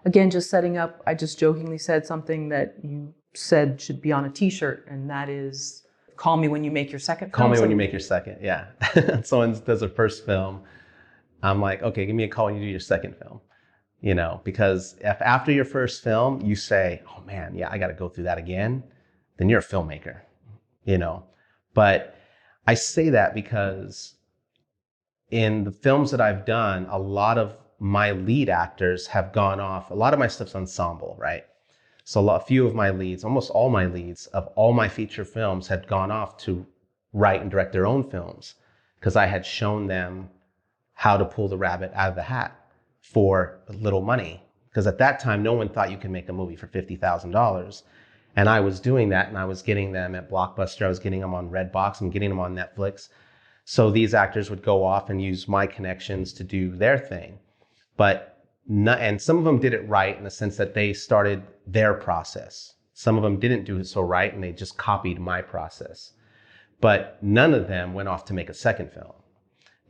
Again, just setting up, I just jokingly said something that you said should be on a t-shirt, and that is, call me when you make your second film. Call me when you make your second, yeah. Someone does a first film, I'm like, okay, give me a call when you do your second film. You know, because if after your first film, you say, oh man, yeah, I got to go through that again, then you're a filmmaker, you know. But I say that because in the films that I've done, a lot of my lead actors have gone off. A lot of my stuff's ensemble, right? So a few of my leads, almost all my leads of all my feature films had gone off to write and direct their own films because I had shown them how to pull the rabbit out of the hat for little money. Because at that time, no one thought you could make a movie for $50,000. And I was doing that, and I was getting them at Blockbuster. I was getting them on Redbox. I'm getting them on Netflix. So these actors would go off and use my connections to do their thing. And some of them did it right in the sense that they started their process. Some of them didn't do it so right, and they just copied my process. But none of them went off to make a second film.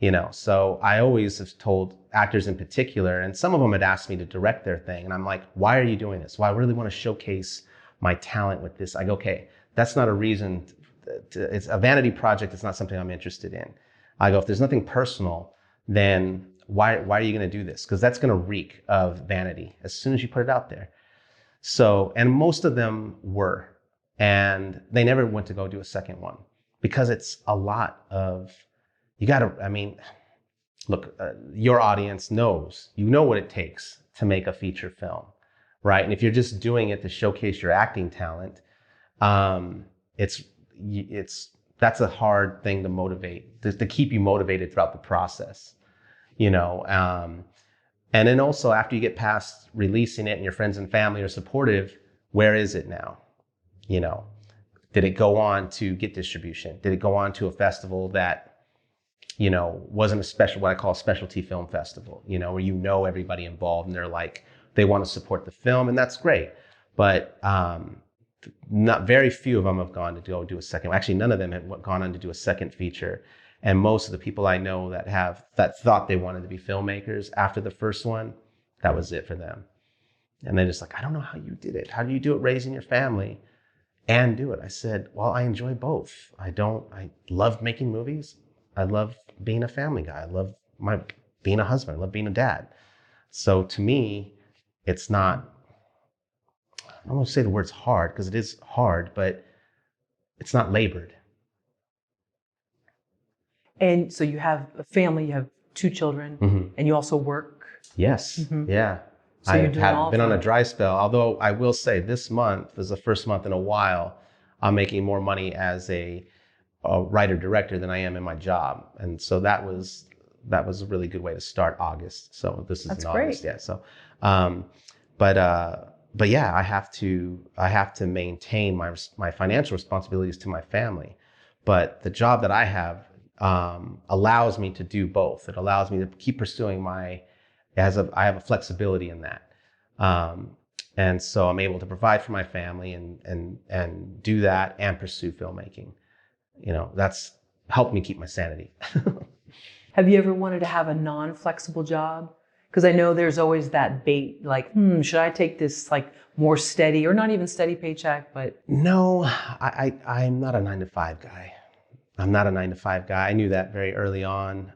You know, so I always have told actors in particular, and some of them had asked me to direct their thing. And I'm like, why are you doing this? Well, I really want to showcase my talent with this. I go, okay, that's not a reason. It's a vanity project. It's not something I'm interested in. I go, if there's nothing personal, then why are you going to do this? Because that's going to reek of vanity as soon as you put it out there. So, and most of them were, and they never went to go do a second one because it's a lot of, you got to, I mean, look, your audience knows, you know what it takes to make a feature film, right? And if you're just doing it to showcase your acting talent, that's a hard thing to motivate, to keep you motivated throughout the process, you know? And then also after you get past releasing it and your friends and family are supportive, where is it now? You know, did it go on to get distribution? Did it go on to a festival that, you know, wasn't a special, what I call a specialty film festival, you know, where you know everybody involved and they're like, they want to support the film, and that's great. But not very few of them have gone to go do a second. Actually, none of them have gone on to do a second feature. And most of the people I know that thought they wanted to be filmmakers after the first one, that was it for them. And they're just like, I don't know how you did it. How do you do it raising your family and do it? I said, well, I enjoy both. I love making movies. I love being a family guy. I love being a husband. I love being a dad. So to me, it's not, I don't want to say the word's hard because it is hard, but it's not labored. And so you have a family, you have 2 children, and you also work? Yes, yeah. So I have been on a dry spell, although I will say this month is the first month in a while I'm making more money as a writer-director than I am in my job. And so that was a really good way to start August. So this is in August, yeah. So, but yeah, I have to maintain my financial responsibilities to my family. But the job that I have allows me to do both. It allows me to keep pursuing I have a flexibility in that. And so I'm able to provide for my family and do that and pursue filmmaking. You know, that's helped me keep my sanity. Have you ever wanted to have a non-flexible job? Because I know there's always that bait, like, should I take this like more steady or not even steady paycheck? But no, I'm not a 9-to-5 guy. I'm not a 9-to-5 guy. I knew that very early on.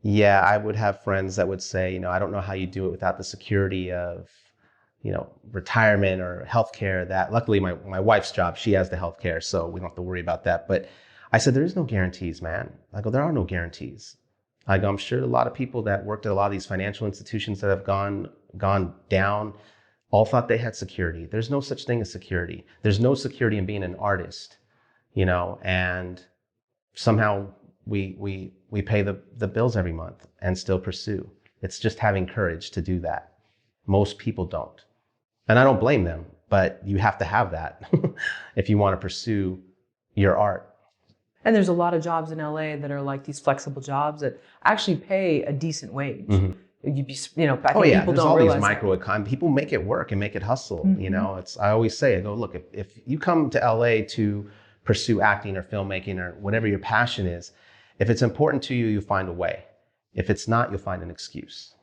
Yeah, I would have friends that would say, you know, I don't know how you do it without the security of, you know, retirement or healthcare. That luckily my wife's job, she has the healthcare, so we don't have to worry about that. But I said, there is no guarantees, man. I go, there are no guarantees. I go, I'm sure a lot of people that worked at a lot of these financial institutions that have gone down all thought they had security. There's no such thing as security. There's no security in being an artist, you know, and somehow we pay the bills every month and still pursue. It's just having courage to do that. Most people don't. And I don't blame them, but you have to have that if you want to pursue your art. And there's a lot of jobs in LA that are like these flexible jobs that actually pay a decent wage. You'd be, you know, I think people there's don't all realize these microeconomies. People make it work and make it hustle. You know, I always say, I go, look, if you come to LA to pursue acting or filmmaking or whatever your passion is, if it's important to you, you find a way. If it's not, you'll find an excuse.